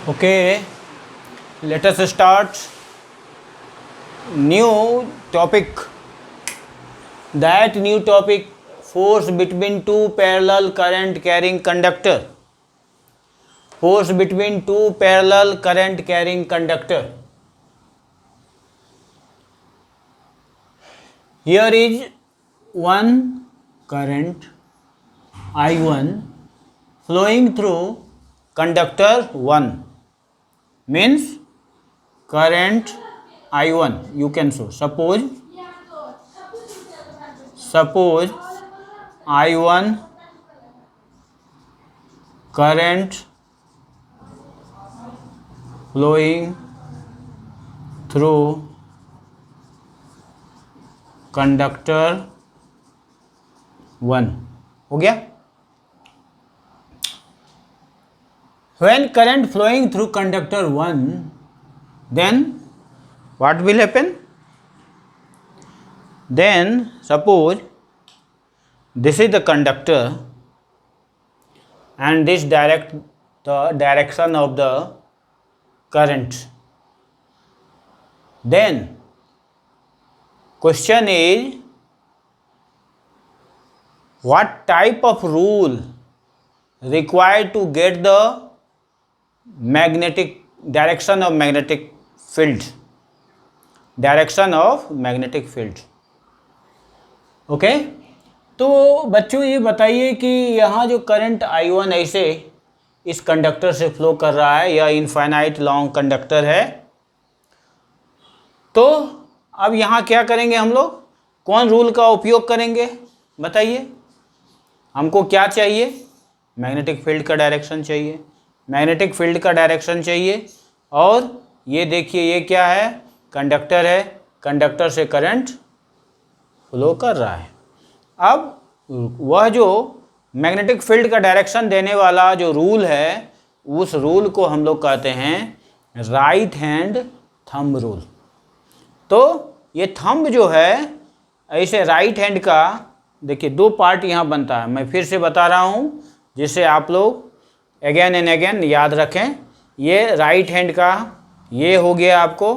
Okay, let us start new topic. That new topic, force between two parallel current carrying conductor. Force between two parallel current carrying conductor. Here is one current I1 flowing through conductor 1, means current I1 you can show. Suppose I1 current flowing through conductor 1 हो गया. When current flowing through conductor 1, then what will happen? Then suppose this is the conductor and this direct the direction of the current. Then question is, what type of rule required to get the magnetic direction of magnetic field? Direction of magnetic field. Okay तो बच्चों ये बताइए कि यहाँ जो current I1 ऐसे इस conductor से फ्लो कर रहा है, यह इनफाइनाइट लॉन्ग कंडक्टर है. तो अब यहाँ क्या करेंगे हम लोग, कौन रूल का उपयोग करेंगे बताइए. हमको क्या चाहिए, मैग्नेटिक फील्ड का डायरेक्शन चाहिए. मैग्नेटिक फील्ड का डायरेक्शन चाहिए. और ये देखिए ये क्या है, कंडक्टर है, कंडक्टर से करंट फ्लो कर रहा है. अब वह जो मैग्नेटिक फील्ड का डायरेक्शन देने वाला जो रूल है, उस रूल को हम लोग कहते हैं राइट हैंड थंब रूल. तो ये थंब जो है ऐसे राइट हैंड का, देखिए दो पार्ट यहाँ बनता है. मैं फिर से बता रहा हूँ जिससे आप लोग अगेन एंड अगेन याद रखें. ये राइट हैंड का ये हो गया आपको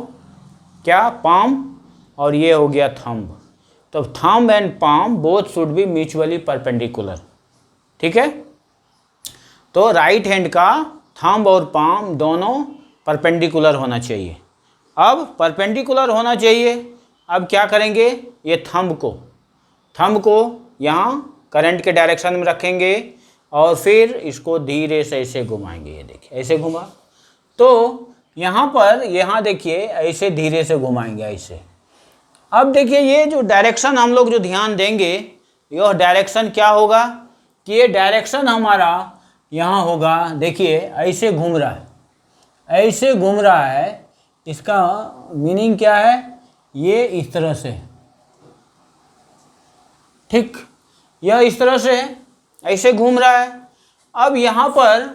क्या, पाम, और ये हो गया थंब. तो thumb and palm both should be mutually perpendicular. ठीक है. तो राइट हैंड का थंब और पाम दोनों परपेंडिकुलर होना चाहिए. अब परपेंडिकुलर होना चाहिए. अब क्या करेंगे, ये थंब को यहाँ करंट के डायरेक्शन में रखेंगे और फिर इसको धीरे से ऐसे घुमाएंगे. ये देखिए ऐसे घुमा. तो यहाँ देखिए ऐसे धीरे से घुमाएंगे ऐसे. अब देखिए ये जो डायरेक्शन हम लोग जो ध्यान देंगे, यह डायरेक्शन क्या होगा कि ये डायरेक्शन हमारा यहाँ होगा. देखिए ऐसे घूम रहा है, ऐसे घूम रहा है. इसका मीनिंग क्या है, ये इस तरह से, ठीक, यह इस तरह से ऐसे घूम रहा है. अब यहाँ पर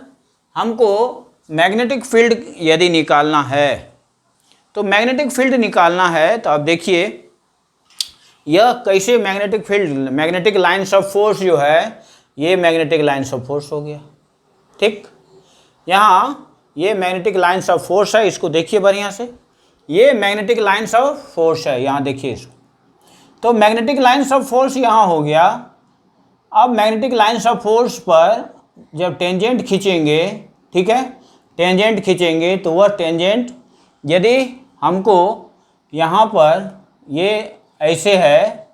हमको मैग्नेटिक फील्ड यदि निकालना है, तो मैग्नेटिक फील्ड निकालना है तो अब देखिए यह कैसे magnetic field, magnetic lines of force जो है, ये मैग्नेटिक लाइन्स ऑफ फोर्स हो गया. ठीक, यहाँ ये मैग्नेटिक लाइन्स ऑफ फोर्स है. इसको देखिए बढ़िया से, ये मैग्नेटिक लाइन्स ऑफ फोर्स है. यहाँ देखिए इसको. तो मैग्नेटिक लाइन्स ऑफ फोर्स यहाँ हो गया. अब मैग्नेटिक लाइन्स ऑफ फोर्स पर जब टेंजेंट खींचेंगे, ठीक है, टेंजेंट खींचेंगे तो वह टेंजेंट यदि हमको यहाँ पर ये ऐसे है,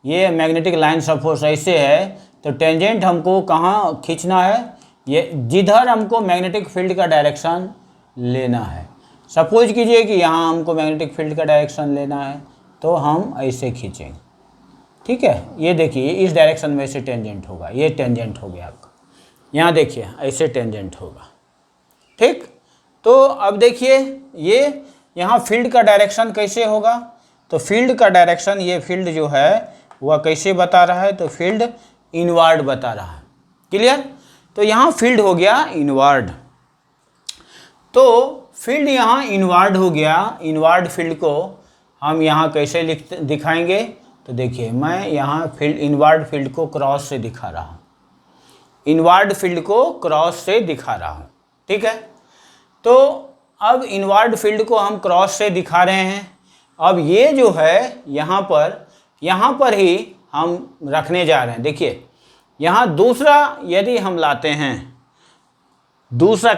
ये मैग्नेटिक लाइन्स ऑफ फोर्स ऐसे है, तो टेंजेंट हमको कहाँ खींचना है, ये जिधर हमको मैग्नेटिक फील्ड का डायरेक्शन लेना है. सपोज कीजिए कि यहाँ हमको मैग्नेटिक फील्ड का डायरेक्शन लेना है, तो हम ऐसे खींचेंगे. ठीक है, ये देखिए इस डायरेक्शन में ऐसे टेंजेंट होगा. ये टेंजेंट हो गया आपका. यहाँ देखिए ऐसे टेंजेंट होगा. ठीक. तो अब देखिए ये यहाँ फील्ड का डायरेक्शन कैसे होगा, तो फील्ड का डायरेक्शन, ये फील्ड जो है वह कैसे बता रहा है, तो फील्ड इनवर्ड बता रहा है. क्लियर. तो यहाँ फील्ड हो गया इनवर्ड. तो फील्ड यहाँ इनवर्ड हो गया. इनवर्ड फील्ड को हम यहाँ कैसे दिखाएंगे, तो देखिए मैं यहाँ फील्ड, इनवर्ड फील्ड को क्रॉस से दिखा रहा हूँ. इनवर्ड फील्ड को क्रॉस से दिखा रहा हूँ. ठीक है. तो अब इनवर्ड फील्ड को हम क्रॉस से दिखा रहे हैं। अब ये जो है यहाँ पर ही हम रखने जा रहे हैं। देखिए यहाँ दूसरा यदि हम लाते हैं, दूसरा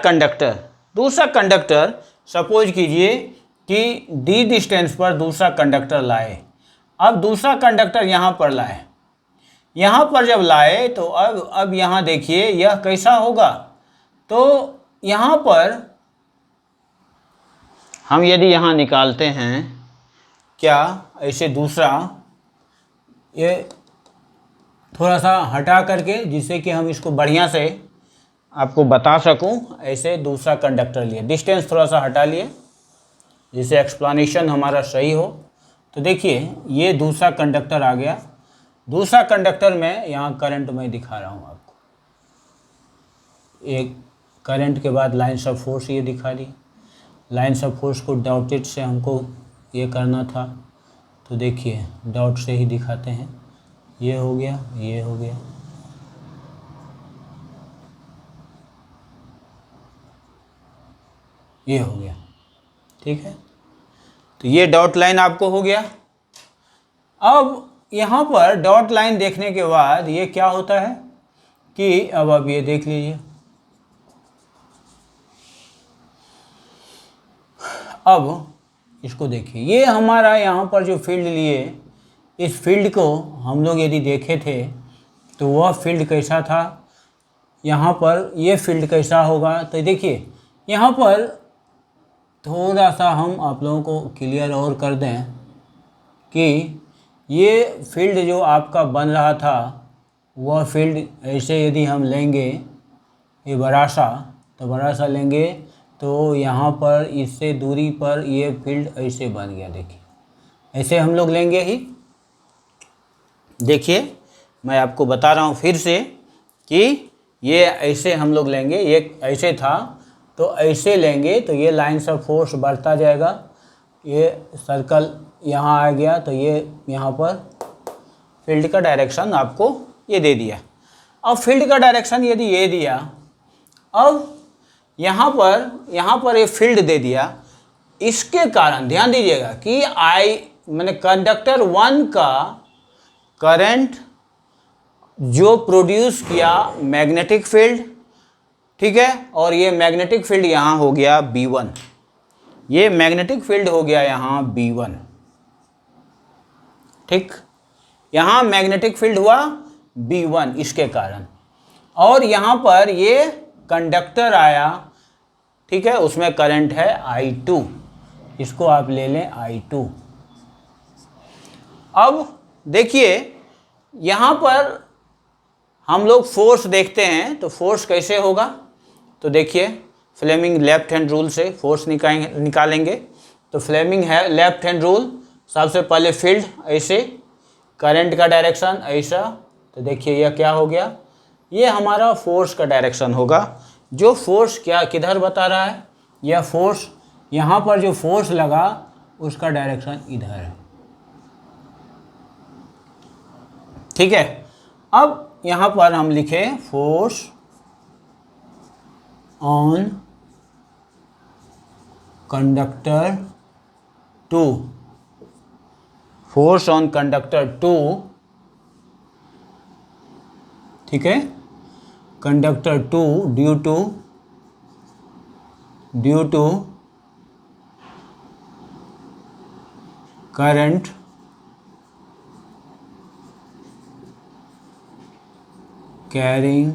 कंडक्टर सपोज कीजिए कि d डिस्टेंस पर दूसरा कंडक्टर लाए। अब दूसरा कंडक्टर यहाँ पर लाए, यहाँ पर जब लाए तो अब यहाँ देखिए यह कैसा होगा। तो यहाँ पर हम यदि यहाँ निकालते हैं क्या, ऐसे दूसरा ये थोड़ा सा हटा करके, जिससे कि हम इसको बढ़िया से आपको बता सकूं, ऐसे दूसरा कंडक्टर लिए, डिस्टेंस थोड़ा सा हटा लिए जिससे एक्सप्लेनेशन हमारा सही हो। तो देखिए ये दूसरा कंडक्टर आ गया। दूसरा कंडक्टर में यहाँ करंट मैं दिखा रहा हूँ आपको, एक करंट के बाद लाइन्स ऑफ फोर्स ये दिखा दी। लाइन्स ऑफ फोर्स को डॉटेड से हमको ये करना था, तो देखिए डॉट से ही दिखाते हैं। ये हो गया, ये हो गया, ये हो गया, ठीक है। तो ये डॉट लाइन आपको हो गया। अब यहाँ पर डॉट लाइन देखने के बाद ये क्या होता है कि अब आप ये देख लीजिए, अब इसको देखिए, ये हमारा यहाँ पर जो फील्ड लिए, इस फील्ड को हम लोग यदि देखे थे तो वह फील्ड कैसा था, यहाँ पर ये फील्ड कैसा होगा। तो देखिए यहाँ पर थोड़ा सा हम आप लोगों को क्लियर और कर दें कि ये फील्ड जो आपका बन रहा था, वह फील्ड ऐसे यदि हम लेंगे, ये बड़ा सा लेंगे, तो यहाँ पर इससे दूरी पर ये फील्ड ऐसे बन गया। देखिए ऐसे हम लोग लेंगे ही। देखिए मैं आपको बता रहा हूँ फिर से कि ये ऐसे हम लोग लेंगे, ये ऐसे था तो ऐसे लेंगे, तो ये लाइन्स ऑफ फोर्स बढ़ता जाएगा। ये सर्कल यहाँ आ गया, तो ये यहाँ पर फील्ड का डायरेक्शन आपको ये दे दिया। अब फील्ड का डायरेक्शन यदि ये दिया, अब यहाँ पर ये फील्ड दे दिया, इसके कारण ध्यान दीजिएगा कि मैंने कंडक्टर 1 का करंट जो प्रोड्यूस किया मैग्नेटिक फील्ड, ठीक है, और ये मैग्नेटिक फील्ड यहाँ हो गया B1, ये मैग्नेटिक फील्ड हो गया यहाँ B1, ठीक, यहाँ मैग्नेटिक फील्ड हुआ B1 इसके कारण। और यहाँ पर ये कंडक्टर आया, ठीक है, उसमें करंट है I2, इसको आप ले लें I2। अब देखिए यहाँ पर हम लोग फोर्स देखते हैं, तो फोर्स कैसे होगा, तो देखिए फ्लेमिंग लेफ्ट हैंड रूल से फोर्स निकालेंगे। तो फ्लेमिंग है लेफ्ट हैंड रूल, सबसे पहले फील्ड ऐसे, करंट का डायरेक्शन ऐसा, तो देखिए यह क्या हो गया, ये हमारा फोर्स का डायरेक्शन होगा। जो फोर्स किधर बता रहा है, यह फोर्स यहाँ पर जो फोर्स लगा उसका डायरेक्शन इधर है, ठीक है। अब यहाँ पर हम लिखें force on conductor 2, force on conductor 2, ठीक है, conductor 2 due to current carrying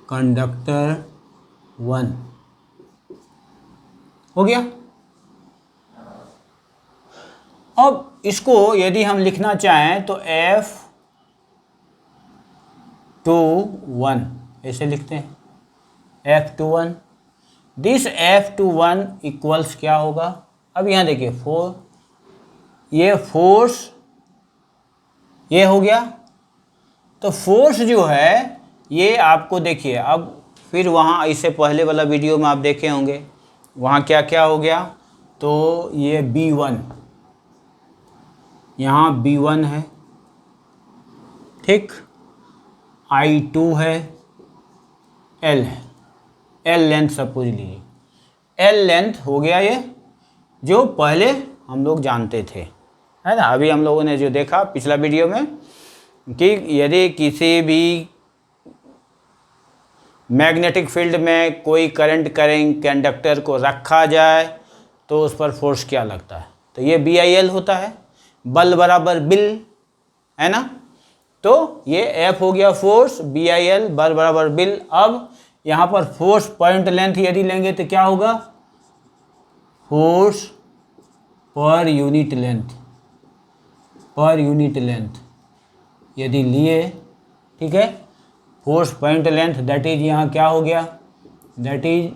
conductor 1 हो गया। अब इसको यदि हम लिखना चाहें तो F21 ऐसे लिखते हैं, F21, दिस F21 इक्वल्स क्या होगा। अब यहाँ देखिए ये फोर्स ये हो गया, तो फोर्स जो है ये आपको देखिए, अब फिर वहाँ इससे पहले वाला वीडियो में आप देखे होंगे, वहाँ क्या क्या हो गया, तो ये B1, यहाँ B1 है, ठीक, I2 है, एल है, एल लेंथ सपोज लीजिए, एल लेंथ हो गया ये, जो पहले हम लोग जानते थे, है ना। अभी हम लोगों ने जो देखा पिछला वीडियो में कि यदि किसी भी मैग्नेटिक फील्ड में कोई करंट कंडक्टर को रखा जाए तो उस पर फोर्स क्या लगता है, तो ये BIL होता है, बल बराबर बिल, है ना। तो ये F हो गया फोर्स, BIL बल बराबर बिल। अब यहाँ पर फोर्स पॉइंट लेंथ यदि लेंगे तो क्या होगा, force per unit length, per unit length यदि लिए, ठीक है, force point length that is यहाँ क्या हो गया, दैट इज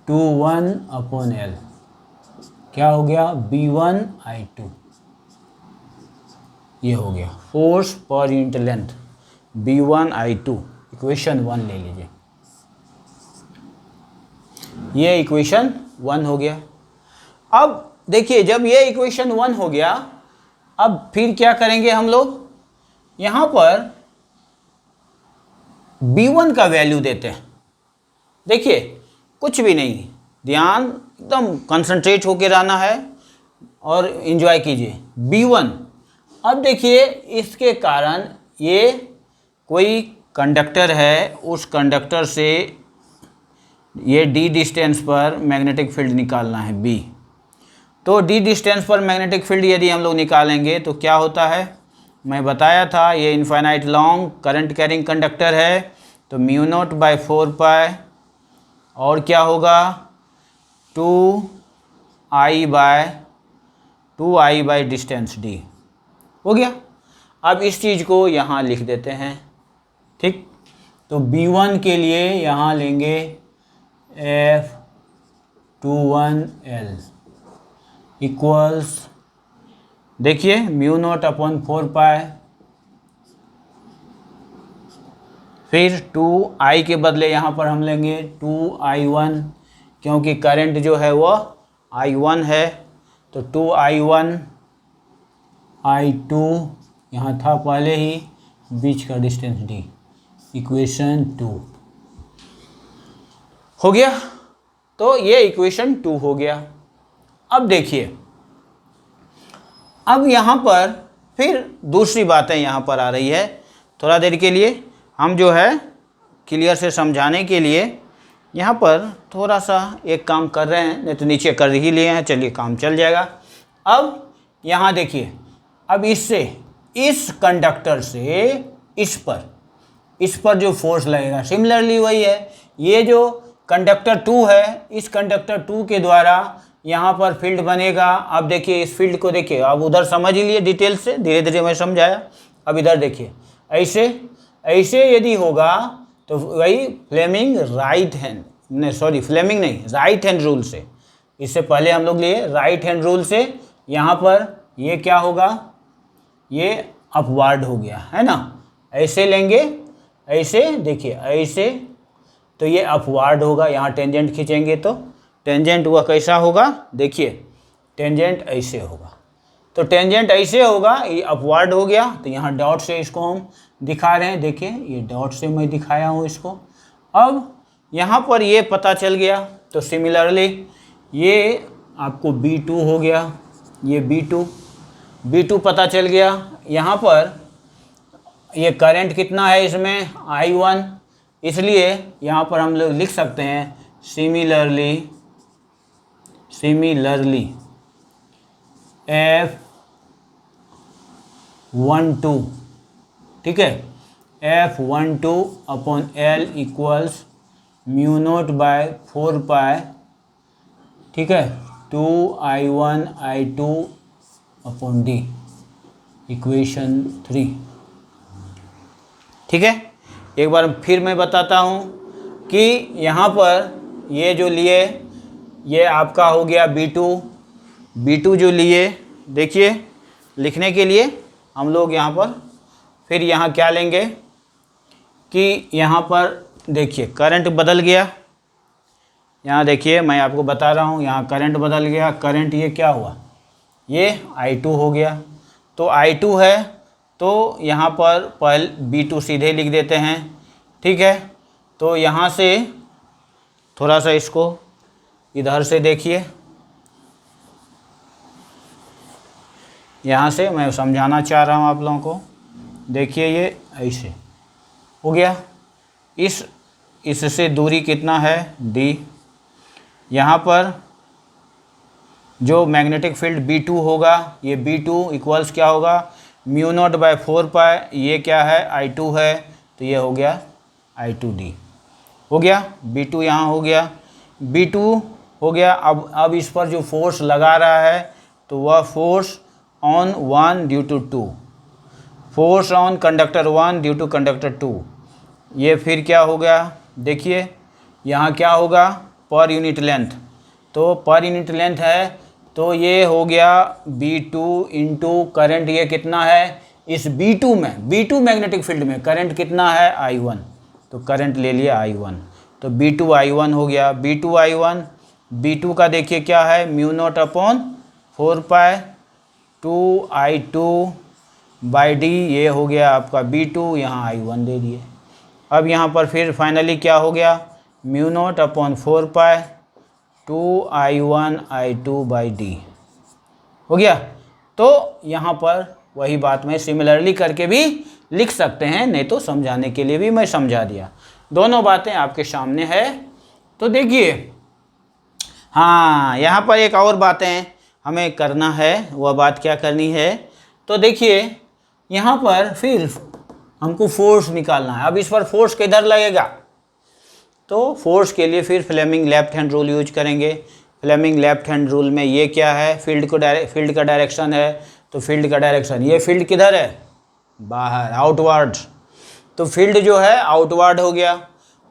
F21/L, क्या हो गया, B1I2, ये हो गया force per unit length B1I2, equation 1 ले लीजिए, ये इक्वेशन 1 हो गया। अब देखिए जब ये इक्वेशन 1 हो गया, अब फिर क्या करेंगे हम लोग, यहाँ पर B1 का वैल्यू देते हैं। देखिए कुछ भी नहीं, ध्यान एकदम कंसंट्रेट होके रहना है और एंजॉय कीजिए। B1, अब देखिए इसके कारण ये कोई कंडक्टर है, उस कंडक्टर से ये d डिस्टेंस पर मैग्नेटिक फील्ड निकालना है B। तो d डिस्टेंस पर मैग्नेटिक फील्ड यदि हम लोग निकालेंगे तो क्या होता है, मैं बताया था ये infinite long current carrying conductor है, तो μ0/4π और क्या होगा 2I डिस्टेंस d हो गया। अब इस चीज़ को यहाँ लिख देते हैं, ठीक। तो B1 के लिए यहाँ लेंगे F21L इक्वल्स, देखिए μ0/4π, फिर 2I के बदले यहाँ पर हम लेंगे 2I1, क्योंकि करंट जो है वो I1 है, तो 2I1 I2 यहाँ था पहले ही, बीच का डिस्टेंस d, इक्वेशन 2 हो गया। तो ये इक्वेशन 2 हो गया। अब देखिए, अब यहाँ पर फिर दूसरी बातें यहाँ पर आ रही है, थोड़ा देर के लिए हम जो है क्लियर से समझाने के लिए यहाँ पर थोड़ा सा एक काम कर रहे हैं, नहीं तो नीचे कर ही लिए हैं, चलिए काम चल जाएगा। अब यहाँ देखिए, अब इससे इस कंडक्टर से इस पर जो फोर्स लगेगा सिमिलरली वही है, ये जो कंडक्टर 2 है, इस कंडक्टर 2 के द्वारा यहाँ पर फील्ड बनेगा। अब देखिए इस फील्ड को देखिए, अब उधर समझ ही लिए डिटेल से, धीरे धीरे मैं समझाया। अब इधर देखिए, ऐसे यदि होगा तो वही फ्लेमिंग राइट हैंड रूल से, इससे पहले हम लोग लिए राइट हैंड रूल से, यहाँ पर ये क्या होगा, ये अपवार्ड हो गया, है ना। ऐसे लेंगे, ऐसे देखिए, ऐसे तो ये अपवार्ड होगा, यहाँ टेंजेंट खींचेंगे तो टेंजेंट वह कैसा होगा, देखिए टेंजेंट ऐसे होगा, तो टेंजेंट ऐसे होगा, ये अपवार्ड हो गया, तो यहाँ डॉट से इसको हम दिखा रहे हैं, देखिए ये डॉट से मैं दिखाया हूँ इसको। अब यहाँ पर ये पता चल गया, तो सिमिलरली ये आपको B2 हो गया, ये B2 पता चल गया। यहाँ पर ये करंट कितना है इसमें, I1, इसलिए यहाँ पर हम लोग लिख सकते हैं सिमिलरली F12, ठीक है, F12/L इक्वल्स μ0/4π, ठीक है, 2I1 I2/d, इक्वेशन 3, ठीक है। एक बार फिर मैं बताता हूँ कि यहाँ पर ये जो लिए, ये आपका हो गया B2 जो लिए, देखिए लिखने के लिए हम लोग यहाँ पर फिर यहाँ क्या लेंगे कि यहाँ पर देखिए करंट बदल गया, यहाँ देखिए मैं आपको बता रहा हूँ, यहाँ करंट बदल गया, करंट ये क्या हुआ, ये I2 हो गया, तो I2 है, तो यहाँ पर पहले B2 सीधे लिख देते हैं, ठीक है, तो यहाँ से थोड़ा सा इसको इधर से देखिए, यहाँ से मैं समझाना चाह रहा हूँ आप लोगों को। देखिए ये ऐसे हो गया, इससे दूरी कितना है d। यहाँ पर जो मैग्नेटिक फील्ड B2 होगा, ये B2 इक्वल्स क्या होगा, म्यू नॉट बाय 4 पाई, ये क्या है I2 है, तो ये हो गया I2d हो गया। B2 यहाँ हो गया, B2 हो गया। अब इस पर जो फोर्स लगा रहा है तो वह force on 1 due to 2, force on conductor 1 due to conductor 2। ये फिर क्या हो गया, देखिए यहाँ क्या होगा, पर यूनिट लेंथ, तो पर यूनिट लेंथ है तो ये हो गया B2 इंटू करंट, ये कितना है इस B2 में, B2 मैग्नेटिक फील्ड में करंट कितना है I1, तो करंट ले लिया I1, तो B2 I1 हो गया। B2 I1, B2 का देखिए क्या है, mu naught upon 4 pi 2I2 by D, ये हो गया आपका B2, यहाँ I1 दे दिए। अब यहाँ पर फिर फाइनली क्या हो गया, mu naught upon 4 pi 2I1 I2 by D हो गया। तो यहाँ पर वही बात मैं सिमिलरली करके भी लिख सकते हैं, नहीं तो समझाने के लिए भी मैं समझा दिया, दोनों बातें आपके सामने है। तो देखिए हाँ, यहाँ पर एक और बातें हमें करना है, वह बात क्या करनी है, तो देखिए यहाँ पर फिर हमको फोर्स निकालना है। अब इस पर फोर्स किधर लगेगा, तो फोर्स के लिए फिर Fleming left hand rule use करेंगे। फ्लेमिंग लेफ्ट हैंड रूल में ये क्या है, फील्ड का डायरेक्शन है, तो फील्ड का डायरेक्शन, ये फील्ड किधर है, बाहर, आउटवर्ड, तो फील्ड जो है आउटवर्ड हो गया।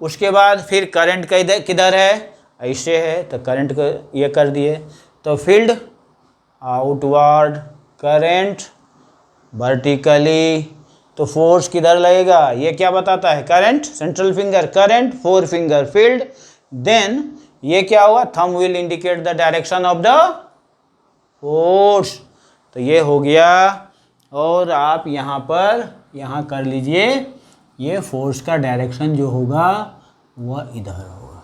उसके बाद फिर करंट किधर है, ऐसे है, तो करंट को ये कर दिए, तो फील्ड आउटवर्ड, करंट वर्टिकली, तो फोर्स किधर लगेगा, ये क्या बताता है, current, central finger current, 4 finger field, then ये क्या हुआ, thumb will indicate the direction of the force, तो ये हो गया। और आप यहाँ पर यहाँ कर लीजिए, ये फोर्स का डायरेक्शन जो होगा वह इधर होगा,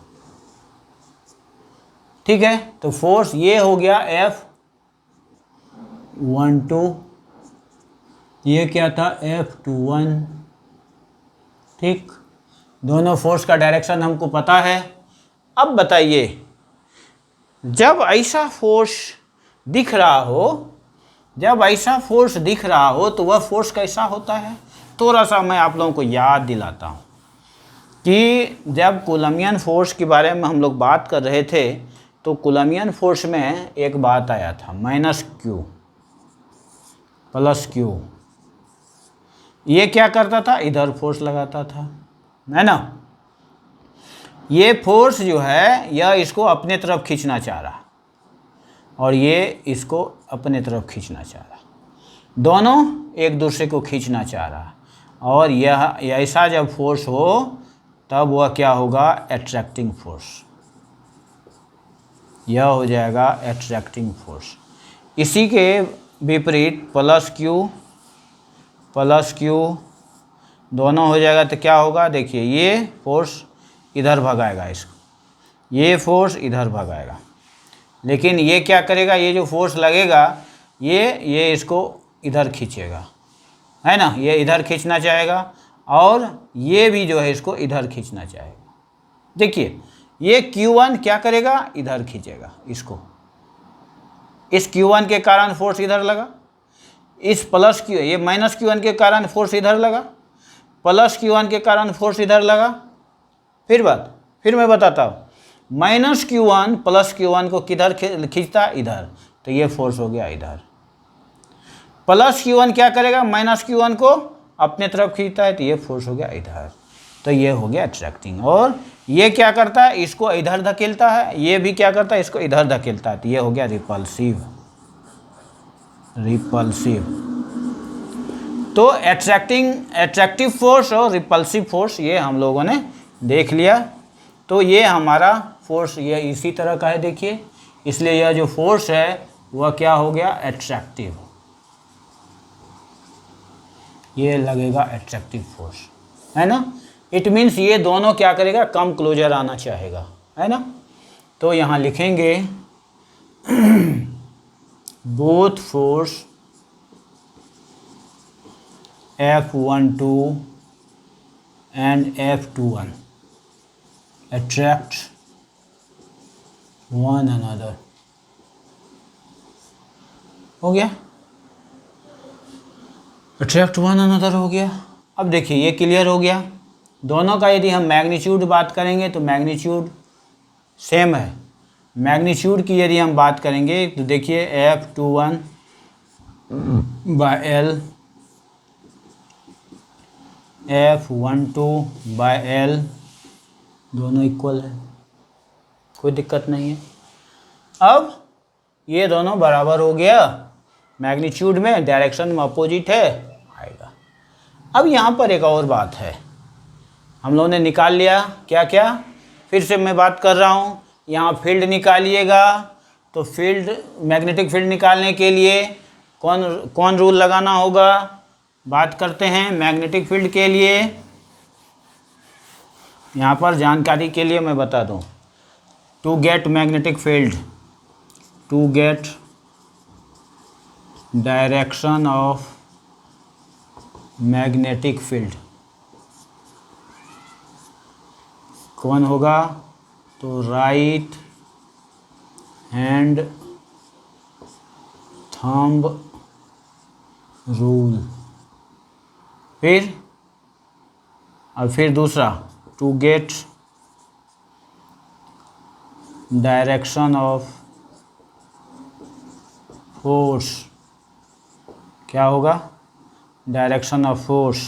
ठीक है। तो फोर्स ये हो गया F12, ये क्या था F21, ठीक, दोनों फोर्स का डायरेक्शन हमको पता है। अब बताइए जब ऐसा फोर्स दिख रहा हो, जब ऐसा फोर्स दिख रहा हो तो वह फोर्स कैसा होता है, थोड़ा सा मैं आप लोगों को याद दिलाता हूँ कि जब कूलम्बियन फोर्स के बारे में हम लोग बात कर रहे थे तो कूलम्बियन फोर्स में एक बात आया था, -Q + Q, ये क्या करता था, इधर फोर्स लगाता था, है ना। ये फोर्स जो है यह इसको अपने तरफ खींचना चाह रहा और ये इसको अपने तरफ खींचना चाह रहा, दोनों एक दूसरे को खींचना चाह रहा, और यह ऐसा जब फोर्स हो तब वह क्या होगा, एट्रैक्टिंग फोर्स, यह हो जाएगा एट्रैक्टिंग फोर्स। इसी के विपरीत +Q दोनों हो जाएगा तो क्या होगा, देखिए ये फोर्स इधर भगाएगा इसको, ये फोर्स इधर भगाएगा, लेकिन ये क्या करेगा, ये जो फोर्स लगेगा ये इसको इधर खींचेगा, है ना, ये इधर खींचना चाहेगा और ये भी जो है इसको इधर खींचना चाहेगा। देखिए ये Q1 क्या करेगा, इधर खींचेगा इसको, इस Q1 के कारण फोर्स इधर लगा, इस +Q, ये -Q1 के कारण फोर्स इधर लगा, +Q1 के कारण फोर्स इधर लगा। फिर मैं बताता हूँ, -Q1 +Q1 को किधर खींचता, इधर, तो ये फोर्स हो गया इधर। +Q1 क्या करेगा, -Q1 को अपने तरफ खींचता है, तो ये फोर्स हो गया इधर, तो ये हो गया अट्रैक्टिंग। और ये क्या करता है, इसको इधर धकेलता है, ये भी क्या करता है, इसको इधर धकेलता है, तो ये हो गया रिपल्सिव। तो एट्रैक्टिव फोर्स और रिपल्सिव फोर्स ये हम लोगों ने देख लिया। तो ये हमारा फोर्स ये इसी तरह का है, देखिए, इसलिए यह जो फोर्स है वह क्या हो गया, एट्रैक्टिव, ये लगेगा एट्रैक्टिव फोर्स, है ना। इट मीन्स ये दोनों क्या करेगा, कम क्लोजर आना चाहेगा, है ना। तो यहाँ लिखेंगे both force F12 and F21 attract one another। हो गया, अट्रैक्ट वन अनदर हो गया। अब देखिए ये क्लियर हो गया। दोनों का यदि हम मैग्नीट्यूड बात करेंगे तो मैग्नीट्यूड सेम है। मैग्नीट्यूड की यदि हम बात करेंगे तो देखिए F21 by L, F12 by L दोनों इक्वल है, कोई दिक्कत नहीं है। अब ये दोनों बराबर हो गया, मैग्नीट्यूड में डायरेक्शन में अपोजिट है आएगा। अब यहाँ पर एक और बात है, हम लोगों ने निकाल लिया क्या क्या, फिर से मैं बात कर रहा हूँ, यहाँ फील्ड निकालिएगा। तो फील्ड, मैग्नेटिक फील्ड निकालने के लिए कौन रूल लगाना होगा, बात करते हैं मैग्नेटिक फील्ड के लिए। यहाँ पर जानकारी के लिए मैं बता दूँ, to get magnetic field, to get direction of magnetic field कौन होगा, तो राइट हैंड थंब रूल। फिर दूसरा, to get direction of force, क्या होगा, डायरेक्शन ऑफ फोर्स,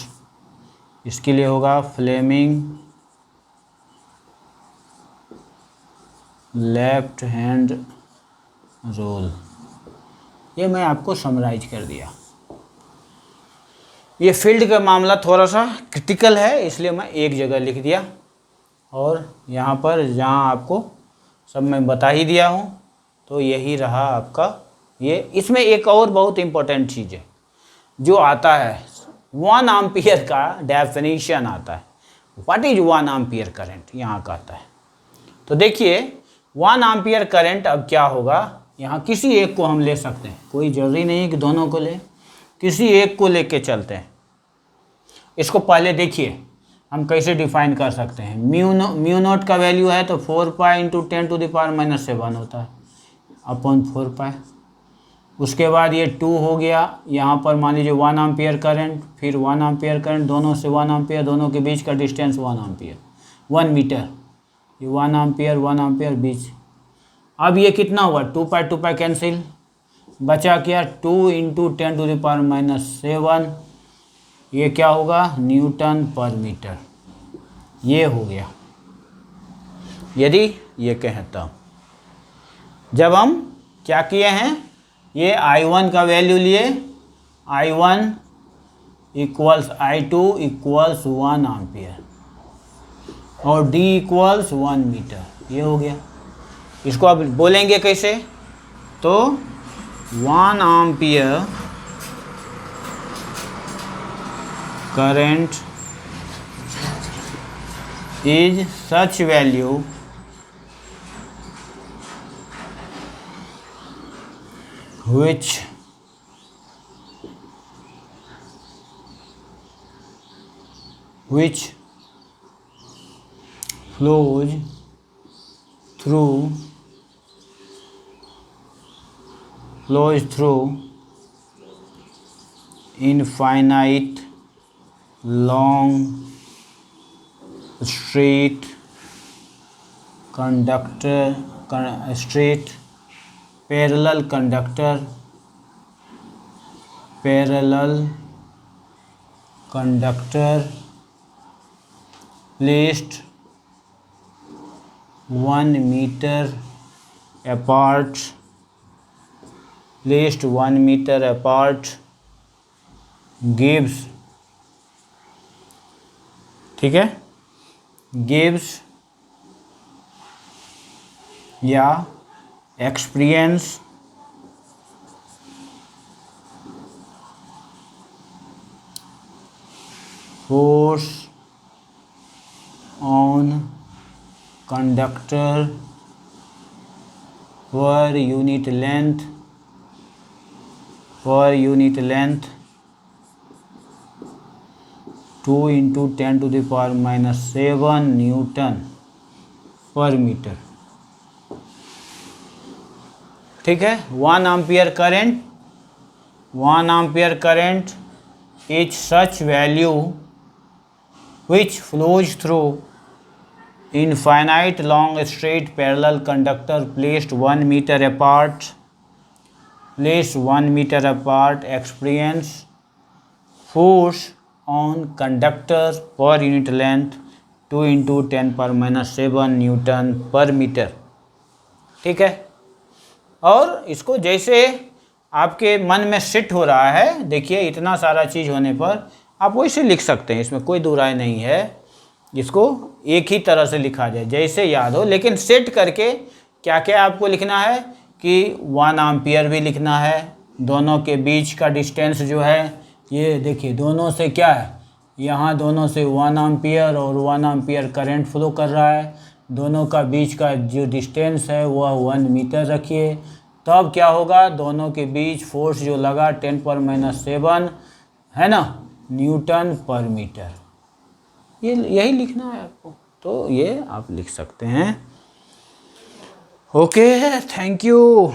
इसके लिए होगा फ्लेमिंग लेफ्ट हैंड रूल। ये मैं आपको समराइज कर दिया। ये फील्ड का मामला थोड़ा सा क्रिटिकल है, इसलिए मैं एक जगह लिख दिया, और यहाँ पर जहाँ आपको सब मैं बता ही दिया हूँ। तो यही रहा आपका ये। इसमें एक और बहुत इम्पोर्टेंट चीज़ है जो आता है, 1 एम्पियर का डेफिनेशन आता है। व्हाट इज 1 एम्पियर करंट, यहाँ का आता है। तो देखिए 1 एम्पियर करंट अब क्या होगा, यहाँ किसी एक को हम ले सकते हैं, कोई ज़रूरी नहीं कि दोनों को ले, किसी एक को लेके चलते हैं। इसको पहले देखिए हम कैसे डिफाइन कर सकते हैं। म्यू नोट का वैल्यू है तो 4 पाई इंटू 10⁻⁻7 होता है अपॉन 4 पाई। उसके बाद ये 2 हो गया, यहाँ पर मान लीजिए 1 एम्पियर करंट, फिर 1 एम्पियर करंट, दोनों से 1 एम्पियर, दोनों के बीच का डिस्टेंस 1 एम्पियर, 1 मीटर, ये 1 एम्पियर बीच। अब ये कितना हुआ, 2 पाई कैंसिल, बचा क्या 2 इंटू 10⁻⁻7, ये क्या होगा, न्यूटन पर मीटर। ये हो गया यदि ये कहें तब। जब हम क्या किए हैं, ये I1 का वैल्यू लिए, I1 equals I2 equals 1 ampere और D इक्वल्स 1 मीटर, ये हो गया। इसको अब बोलेंगे कैसे, तो 1 ampere current is such value which flows through infinite long straight parallel conductor placed 1 meter apart gives, ठीक है, gives या experience force on conductor per unit length 2 × 10⁻⁷ Newton पर मीटर। ठीक है, 1 ampere current is such value which flows through infinite long straight parallel conductor placed 1 meter apart experience force on conductor per unit length 2 × 10⁻⁷ Newton पर metre. ठीक है, और इसको जैसे आपके मन में सेट हो रहा है, देखिए इतना सारा चीज़ होने पर आप वैसे लिख सकते हैं, इसमें कोई दो राय नहीं है, इसको एक ही तरह से लिखा जाए जैसे याद हो, लेकिन सेट करके क्या क्या आपको लिखना है कि 1 एम्पियर भी लिखना है, दोनों के बीच का डिस्टेंस जो है ये देखिए दोनों से क्या है, यहाँ दोनों से 1 एम्पियर और 1 एम्पियर करंट फ्लो कर रहा है, दोनों का बीच का जो डिस्टेंस है वह 1 मीटर रखिए, तब क्या होगा, दोनों के बीच फोर्स जो लगा 10⁻⁷ है ना, न्यूटन पर मीटर। ये यही लिखना है आपको, तो ये आप लिख सकते हैं। Okay, thank you.